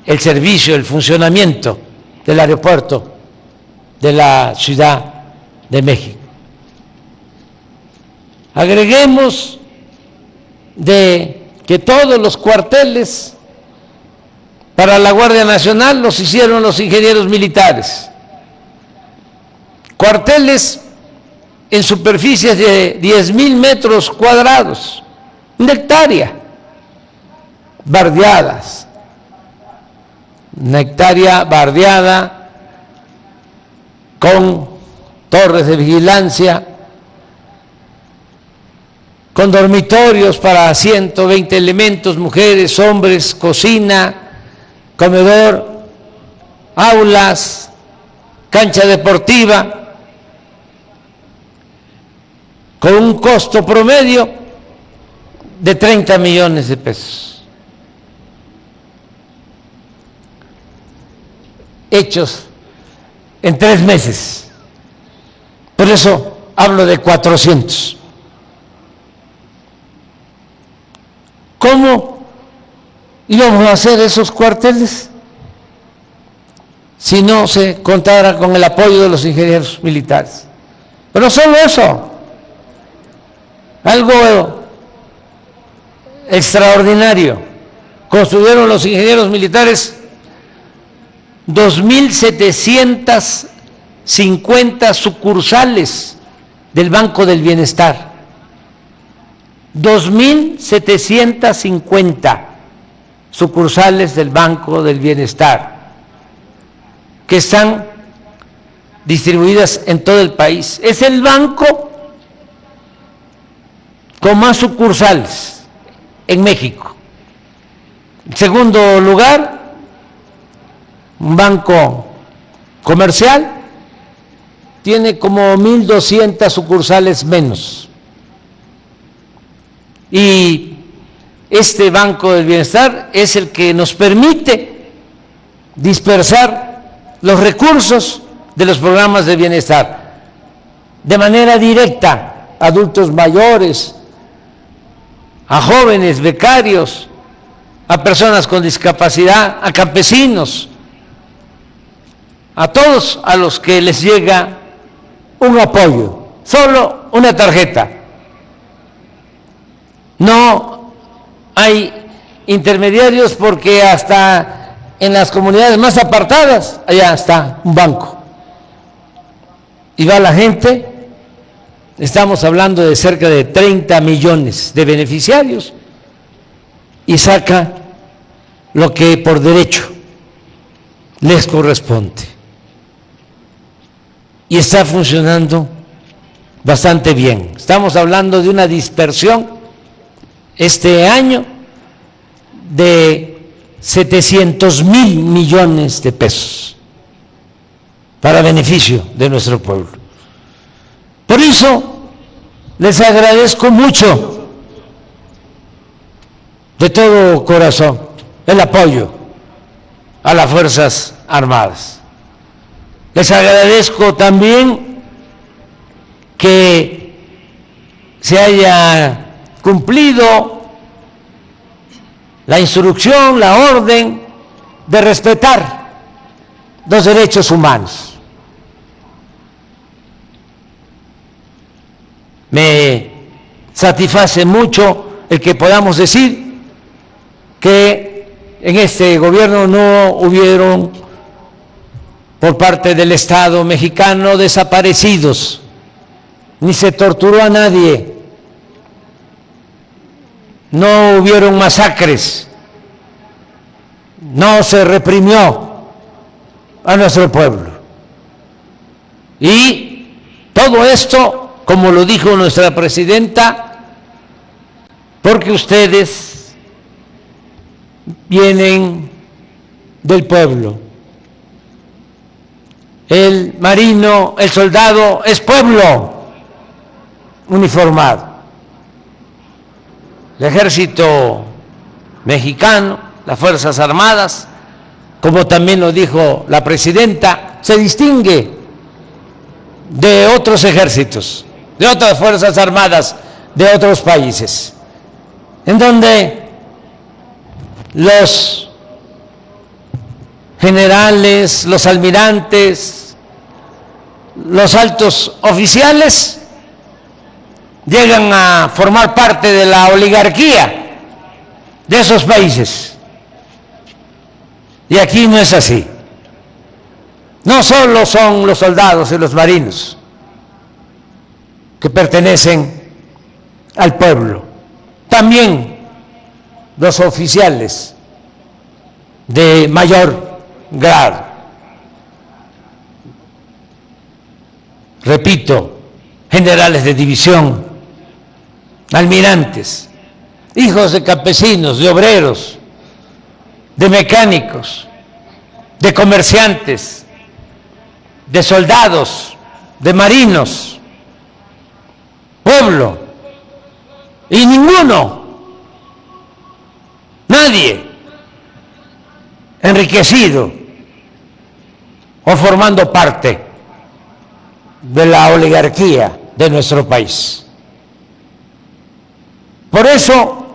[SPEAKER 5] el servicio, el funcionamiento del aeropuerto de la Ciudad de México. Agreguemos de que todos los cuarteles para la Guardia Nacional los hicieron los ingenieros militares. Cuarteles en superficies de 10,000 metros cuadrados, 1 hectárea, bardeadas, 1 hectárea bardeada con torres de vigilancia, con dormitorios para 120 elementos, mujeres, hombres, cocina, comedor, aulas, cancha deportiva, con un costo promedio de 30 millones de pesos. Hechos en 3 meses. Por eso hablo de 400. ¿Cómo íbamos a hacer esos cuarteles si no se contara con el apoyo de los ingenieros militares? Pero no solo eso, algo extraordinario. Construyeron los ingenieros militares 2,750 sucursales del Banco del Bienestar. 2,750 sucursales del Banco del Bienestar que están distribuidas en todo el país. Es el banco con más sucursales en México. En segundo lugar, un banco comercial tiene como 1,200 sucursales menos. Y este Banco del Bienestar es el que nos permite dispersar los recursos de los programas de bienestar de manera directa a adultos mayores, a jóvenes becarios, a personas con discapacidad, a campesinos, a todos a los que les llega un apoyo, solo una tarjeta. No hay intermediarios porque hasta en las comunidades más apartadas, allá está un banco. Y va la gente, estamos hablando de cerca de 30 millones de beneficiarios, y saca lo que por derecho les corresponde. Y está funcionando bastante bien. Estamos hablando de una dispersión este año de 700,000 millones de pesos para beneficio de nuestro pueblo. Por eso les agradezco mucho de todo corazón el apoyo a las Fuerzas Armadas. Les agradezco también que se haya cumplido la instrucción, la orden de respetar los derechos humanos. Me satisface mucho el que podamos decir que en este gobierno no hubieron por parte del Estado mexicano desaparecidos, ni se torturó a nadie, no hubieron masacres, no se reprimió a nuestro pueblo. Y todo esto, como lo dijo nuestra presidenta, porque ustedes vienen del pueblo. El marino, el soldado es pueblo uniformado. El ejército mexicano, las Fuerzas Armadas, como también lo dijo la presidenta, se distingue de otros ejércitos, de otras Fuerzas Armadas de otros países, en donde los generales, los almirantes, los altos oficiales llegan a formar parte de la oligarquía de esos países. Y aquí no es así. No solo son los soldados y los marinos que pertenecen al pueblo, también los oficiales de mayor grado. Repito, generales de división, almirantes, hijos de campesinos, de obreros, de mecánicos, de comerciantes, de soldados, de marinos, pueblo, y ninguno, nadie enriquecido o formando parte de la oligarquía de nuestro país. Por eso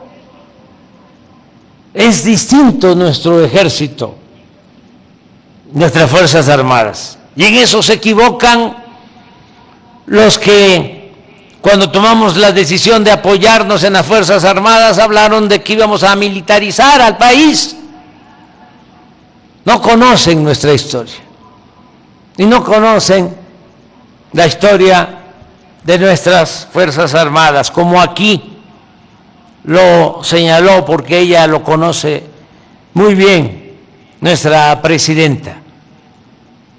[SPEAKER 5] es distinto nuestro ejército, nuestras Fuerzas Armadas. Y en eso se equivocan los que, cuando tomamos la decisión de apoyarnos en las Fuerzas Armadas, hablaron de que íbamos a militarizar al país. No conocen nuestra historia y no conocen la historia de nuestras Fuerzas Armadas, como aquí lo señaló, porque ella lo conoce muy bien, nuestra presidenta,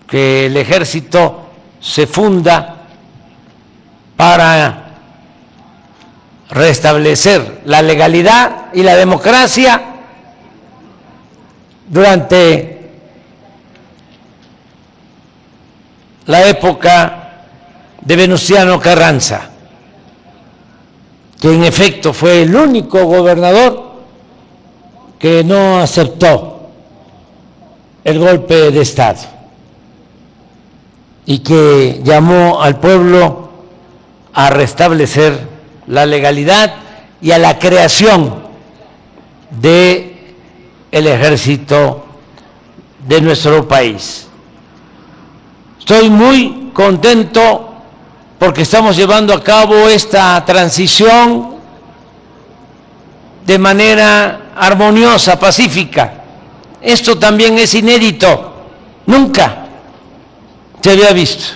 [SPEAKER 5] que el ejército se funda para restablecer la legalidad y la democracia durante la época de Venustiano Carranza, que en efecto fue el único gobernador que no aceptó el golpe de Estado y que llamó al pueblo a restablecer la legalidad y a la creación de el ejército de nuestro país. Estoy muy contento porque estamos llevando a cabo esta transición de manera armoniosa, pacífica. Esto también es inédito, nunca se había visto.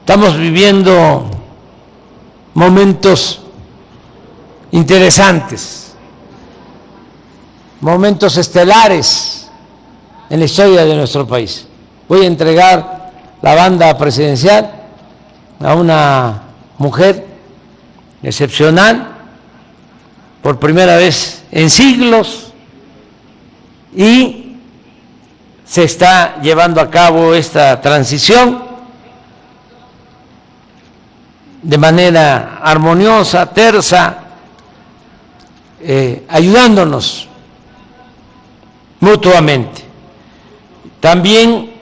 [SPEAKER 5] Estamos viviendo momentos interesantes, momentos estelares en la historia de nuestro país. Voy a entregar la banda presidencial a una mujer excepcional, por primera vez en siglos, y se está llevando a cabo esta transición de manera armoniosa, tersa, ayudándonos mutuamente. También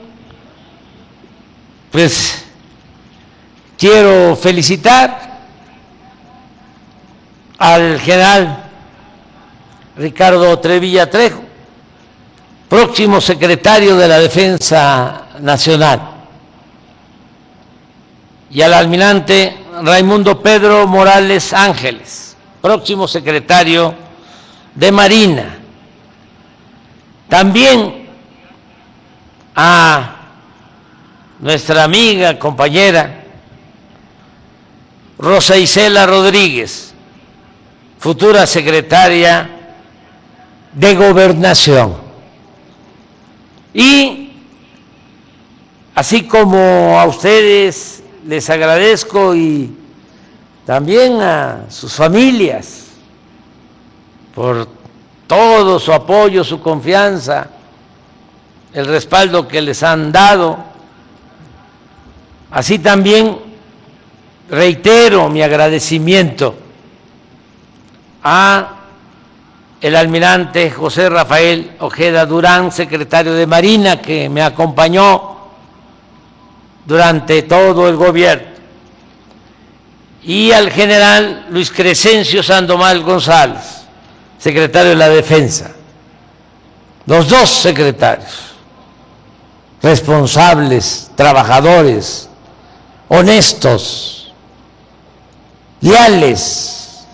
[SPEAKER 5] pues quiero felicitar al general Ricardo Trevilla Trejo, próximo secretario de la Defensa Nacional, y al almirante Raimundo Pedro Morales Ángeles, próximo secretario de Marina. También a nuestra amiga, compañera Rosa Isela Rodríguez, futura secretaria de Gobernación. Y así como a ustedes les agradezco y también a sus familias por todo su apoyo, su confianza, el respaldo que les han dado, así también reitero mi agradecimiento a el almirante José Rafael Ojeda Durán, secretario de Marina, que me acompañó durante todo el gobierno, y al general Luis Crescencio Sandoval González, secretario de la Defensa. Los dos secretarios, responsables, trabajadores, honestos, leales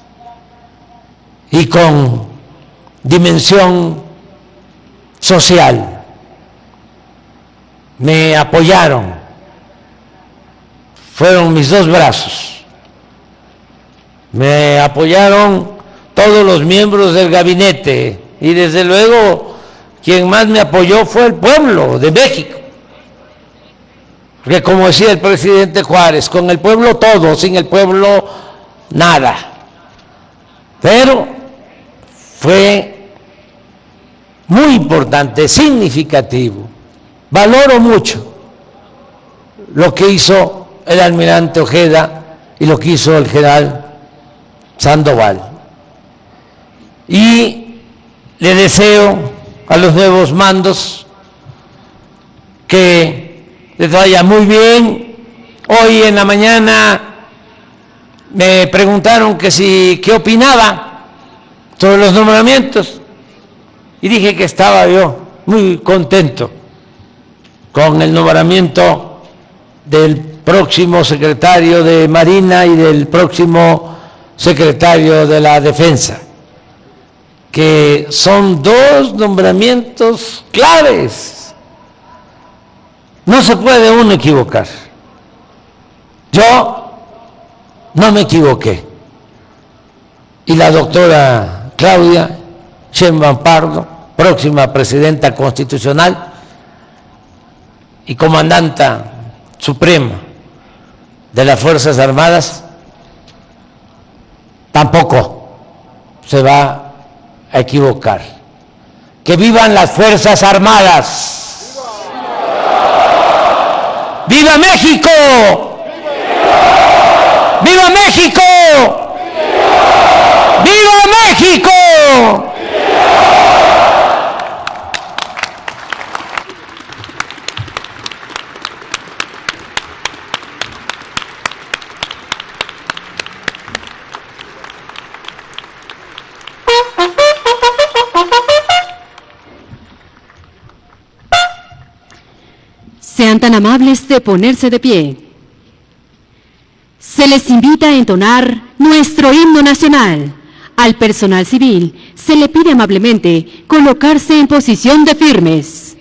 [SPEAKER 5] y con dimensión social. Me apoyaron, fueron mis dos brazos. Me apoyaron todos los miembros del gabinete y desde luego quien más me apoyó fue el pueblo de México. Porque como decía el presidente Juárez, con el pueblo todo, sin el pueblo nada. Pero fue muy importante, significativo. Valoro mucho lo que hizo el almirante Ojeda y lo que hizo el general Sandoval. Y le deseo a los nuevos mandos que les vaya muy bien. Hoy en la mañana me preguntaron que qué opinaba sobre los nombramientos y dije que estaba yo muy contento con el nombramiento del próximo secretario de Marina y del próximo secretario de la Defensa, que son dos nombramientos claves. No se puede uno equivocar. Yo no me equivoqué. Y la doctora Claudia Sheinbaum Pardo, próxima presidenta constitucional y comandanta suprema de las Fuerzas Armadas, tampoco se va a equivocar. ¡Que vivan las Fuerzas Armadas! ¡Viva México! ¡Viva México! ¡Viva México!
[SPEAKER 2] Sean tan amables de ponerse de pie. Se les invita a entonar nuestro himno nacional. Al personal civil se le pide amablemente colocarse en posición de firmes.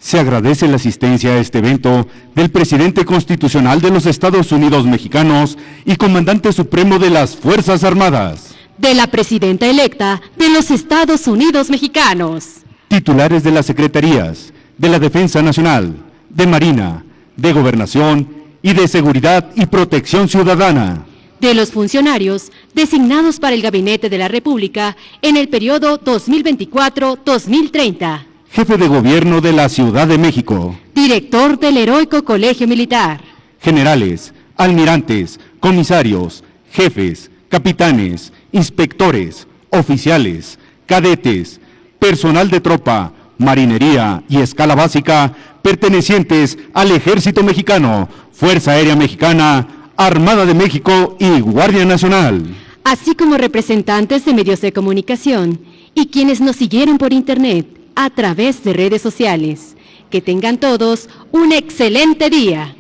[SPEAKER 6] Se agradece la asistencia a este evento del presidente constitucional de los Estados Unidos mexicanos y comandante supremo de las Fuerzas Armadas.
[SPEAKER 2] De la presidenta electa de los Estados Unidos mexicanos.
[SPEAKER 6] Titulares de las Secretarías de la Defensa Nacional, de Marina, de Gobernación y de Seguridad y Protección Ciudadana.
[SPEAKER 2] De los funcionarios designados para el Gabinete de la República en el periodo 2024-2030.
[SPEAKER 6] Jefe de Gobierno de la Ciudad de México.
[SPEAKER 2] Director del Heroico Colegio Militar.
[SPEAKER 6] Generales, almirantes, comisarios, jefes, capitanes, inspectores, oficiales, cadetes, personal de tropa, marinería y escala básica pertenecientes al Ejército Mexicano, Fuerza Aérea Mexicana, Armada de México y Guardia Nacional.
[SPEAKER 2] Así como representantes de medios de comunicación y quienes nos siguieron por Internet a través de redes sociales. Que tengan todos un excelente día.